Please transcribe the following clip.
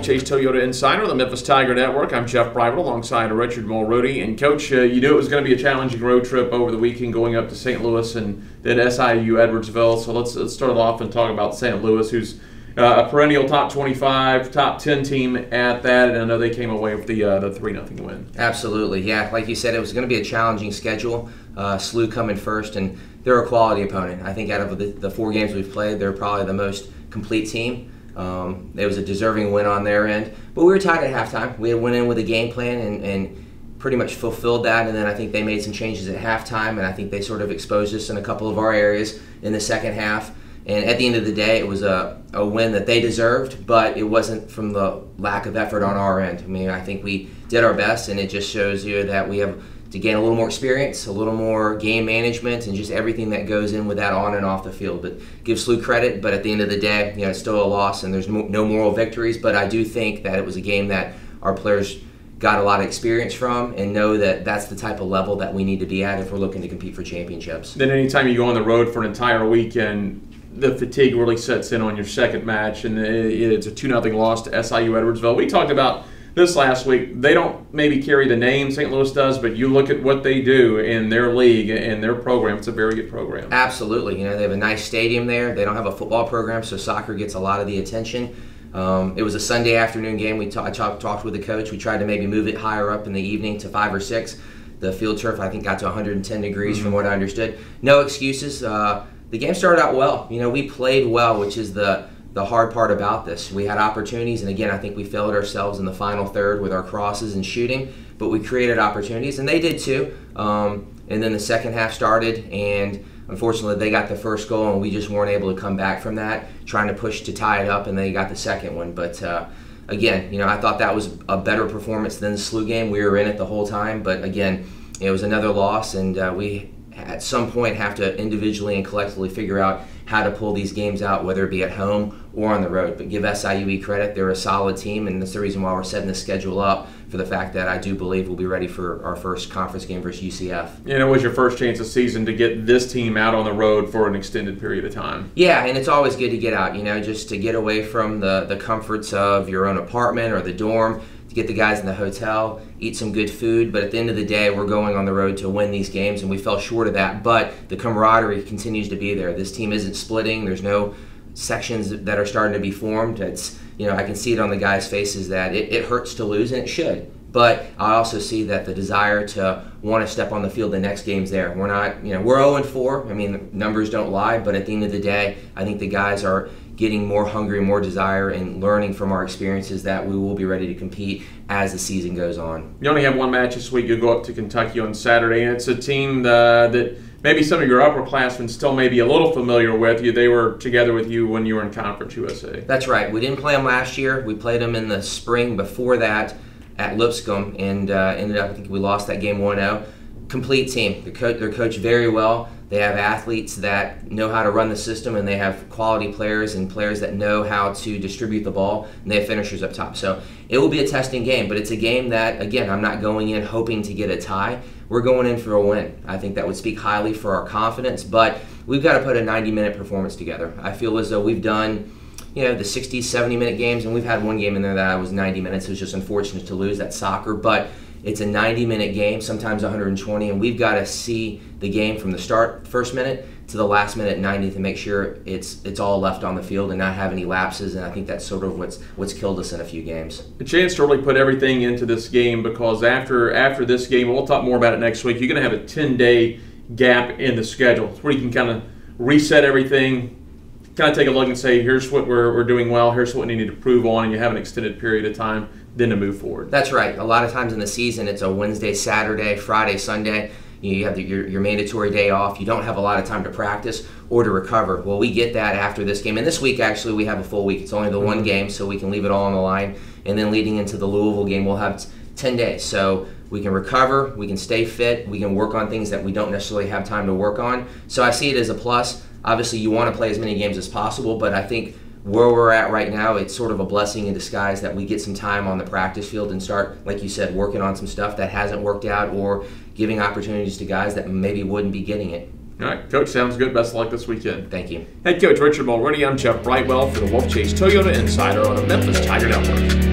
Wolfchase Toyota Insider on the Memphis Tiger Network. I'm Jeff Private alongside Richard Mulrooney. And Coach, you knew it was going to be a challenging road trip over the weekend going up to St. Louis and then SIU Edwardsville. So let's start it off and talk about St. Louis, who's a perennial top 25, top 10 team at that. And I know they came away with the 3-0 win. Absolutely, yeah. Like you said, it was going to be a challenging schedule. SLU coming first, and they're a quality opponent. I think out of the 4 games we've played, they're probably the most complete team. It was a deserving win on their end, but we were tied at halftime. We went in with a game plan and pretty much fulfilled that, and then I think they made some changes at halftime, and I think they sort of exposed us in a couple of our areas in the second half. And at the end of the day, it was a win that they deserved, but it wasn't from the lack of effort on our end. I mean, I think we did our best, and it just shows you that we have to gain a little more experience, a little more game management, and just everything that goes in with that on and off the field. But give SLU credit, but at the end of the day, it's still a loss, and there's no moral victories. But I do think that it was a game that our players got a lot of experience from and know that that's the type of level that we need to be at if we're looking to compete for championships. Then anytime you go on the road for an entire weekend, the fatigue really sets in on your second match, and it's a 2-0 loss to SIU Edwardsville. We talked about this last week. They don't maybe carry the name St. Louis does, but you look at what they do in their league and their program. It's a very good program. Absolutely. They have a nice stadium there. They don't have a football program, so soccer gets a lot of the attention. It was a Sunday afternoon game. I talked with the coach. We tried to maybe move it higher up in the evening to 5 or 6. The field turf, I think, got to 110 degrees from what I understood. No excuses. The game started out well. We played well, which is the hard part about this. We had opportunities, and again, I think we failed ourselves in the final third with our crosses and shooting, but we created opportunities, and they did too. And then the second half started, and unfortunately, they got the first goal, and we just weren't able to come back from that, trying to push to tie it up, and they got the second one. But again, I thought that was a better performance than the SLU game. We were in it the whole time, but again, it was another loss, and we at some point have to individually and collectively figure out how to pull these games out, whether it be at home or on the road. But give SIUE credit, they're a solid team, and that's the reason why we're setting the schedule up for the fact that I do believe we'll be ready for our first conference game versus UCF. It was your first chance of season to get this team out on the road for an extended period of time. Yeah, and it's always good to get out, just to get away from the comforts of your own apartment or the dorm, to get the guys in the hotel, eat some good food. But at the end of the day, we're going on the road to win these games, and we fell short of that. But the camaraderie continues to be there. This team isn't splitting. There's no sections that are starting to be formed. It's, I can see it on the guys' faces that it hurts to lose, and it should. But I also see that the desire to want to step on the field the next game's there. We're not, we're 0-4. I mean, numbers don't lie, but at the end of the day, I think the guys are getting more hungry, more desire, and learning from our experiences that we will be ready to compete as the season goes on. You only have one match this week. You'll go up to Kentucky on Saturday, and it's a team that maybe some of your upperclassmen still may be a little familiar with. They were together with you when you were in Conference USA. That's right. We didn't play them last year. We played them in the spring before that at Lipscomb, and ended up, I think we lost that game 1-0. Complete team. They're coached very well. They have athletes that know how to run the system, and they have quality players and players that know how to distribute the ball, and they have finishers up top. So it will be a testing game, but it's a game that, again, I'm not going in hoping to get a tie. We're going in for a win. I think that would speak highly for our confidence, but we've got to put a 90-minute performance together. I feel as though we've done the 60, 70-minute games, and we've had one game in there that was 90 minutes. It was just unfortunate to lose. That's soccer, but it's a 90-minute game, sometimes 120, and we've got to see the game from the start, first minute, to the last minute, 90th, to make sure it's all left on the field and not have any lapses, and I think that's sort of what's killed us in a few games. A chance to really put everything into this game, because after this game, we'll talk more about it next week, you're going to have a 10-day gap in the schedule where you can kind of reset everything, kind of take a look and say, here's what we're doing well, here's what we need to improve on, and you have an extended period of time then to move forward. That's right. A lot of times in the season, it's a Wednesday, Saturday, Friday, Sunday. You have your mandatory day off. You don't have a lot of time to practice or to recover. Well, we get that after this game. And this week, actually, we have a full week. It's only the one game, so we can leave it all on the line. And then leading into the Louisville game, we'll have 10 days. So we can recover, we can stay fit, we can work on things that we don't necessarily have time to work on. So I see it as a plus. Obviously, you want to play as many games as possible, but I think where we're at right now, it's sort of a blessing in disguise that we get some time on the practice field and start, like you said, working on some stuff that hasn't worked out, or giving opportunities to guys that maybe wouldn't be getting it. All right, Coach, sounds good. Best of luck this weekend. Thank you. Head Coach Richard Mulrooney, I'm Jeff Brightwell for the Wolfchase Toyota Insider on the Memphis Tiger Network.